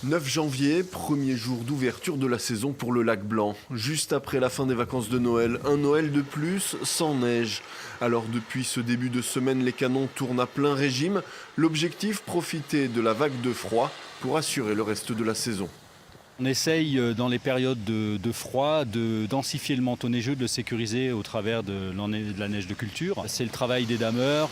9 janvier, premier jour d'ouverture de la saison pour le lac Blanc. Juste après la fin des vacances de Noël, un Noël de plus sans neige. Alors depuis ce début de semaine, les canons tournent à plein régime. L'objectif, profiter de la vague de froid pour assurer le reste de la saison. On essaye dans les périodes de froid de densifier le manteau neigeux, de le sécuriser au travers de la neige de culture. C'est le travail des dameurs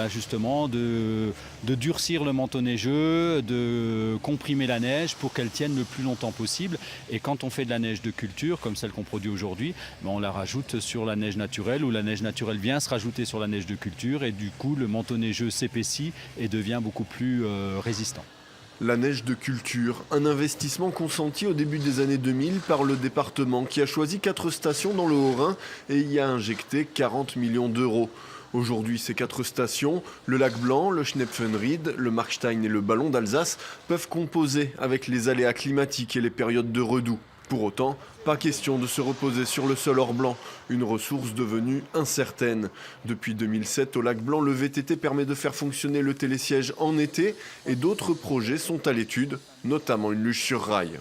justement de durcir le manteau neigeux, de comprimer la neige pour qu'elle tienne le plus longtemps possible. Et quand on fait de la neige de culture, comme celle qu'on produit aujourd'hui, on la rajoute sur la neige naturelle, ou la neige naturelle vient se rajouter sur la neige de culture, et du coup le manteau neigeux s'épaissit et devient beaucoup plus résistant. La neige de culture, un investissement consenti au début des années 2000 par le département qui a choisi 4 stations dans le Haut-Rhin et y a injecté 40 millions d'euros. Aujourd'hui, ces 4 stations, le lac Blanc, le Schnepfenried, le Markstein et le Ballon d'Alsace, peuvent composer avec les aléas climatiques et les périodes de redoux. Pour autant, pas question de se reposer sur le seul or blanc, une ressource devenue incertaine. Depuis 2007, au lac Blanc, le VTT permet de faire fonctionner le télésiège en été et d'autres projets sont à l'étude, notamment une luge sur rail.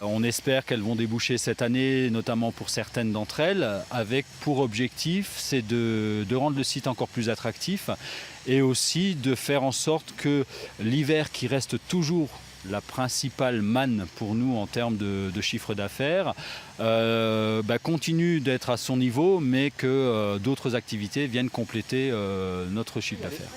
On espère qu'elles vont déboucher cette année, notamment pour certaines d'entre elles, avec pour objectif c'est de rendre le site encore plus attractif et aussi de faire en sorte que l'hiver, qui reste toujours la principale manne pour nous en termes de chiffre d'affaires, continue d'être à son niveau, mais que d'autres activités viennent compléter notre chiffre d'affaires.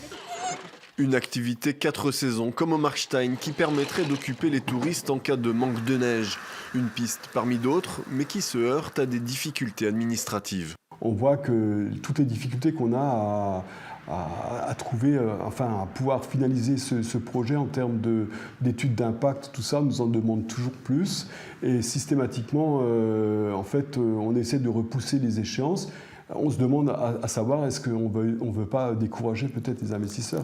Une activité 4 saisons comme au Markstein qui permettrait d'occuper les touristes en cas de manque de neige. Une piste parmi d'autres, mais qui se heurte à des difficultés administratives. On voit que toutes les difficultés qu'on a à trouver, à pouvoir finaliser ce projet en termes d'études d'impact, tout ça nous en demande toujours plus. Et systématiquement, on essaie de repousser les échéances. On se demande à savoir est-ce qu'on veut pas décourager peut-être les investisseurs.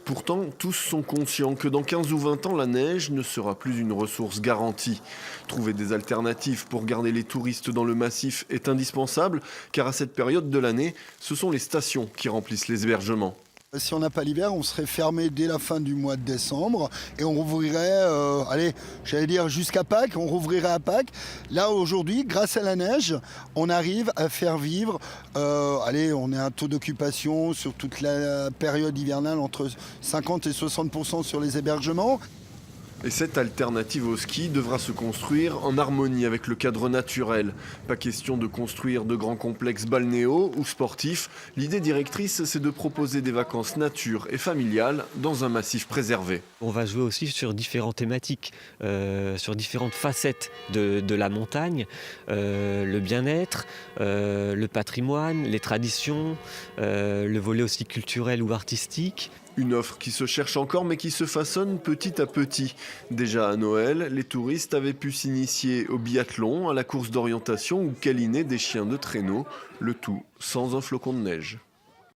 Pourtant, tous sont conscients que dans 15 ou 20 ans, la neige ne sera plus une ressource garantie. Trouver des alternatives pour garder les touristes dans le massif est indispensable, car à cette période de l'année, ce sont les stations qui remplissent les hébergements. Si on n'a pas l'hiver, on serait fermé dès la fin du mois de décembre et on rouvrirait, jusqu'à Pâques, on rouvrirait à Pâques. Là, aujourd'hui, grâce à la neige, on arrive à faire vivre, on a un taux d'occupation sur toute la période hivernale entre 50 et 60% sur les hébergements. Et cette alternative au ski devra se construire en harmonie avec le cadre naturel. Pas question de construire de grands complexes balnéaux ou sportifs. L'idée directrice, c'est de proposer des vacances nature et familiales dans un massif préservé. On va jouer aussi sur différentes thématiques, sur différentes facettes de la montagne, le bien-être, le patrimoine, les traditions, le volet aussi culturel ou artistique. Une offre qui se cherche encore mais qui se façonne petit à petit. Déjà à Noël, les touristes avaient pu s'initier au biathlon, à la course d'orientation ou câliner des chiens de traîneau, le tout sans un flocon de neige.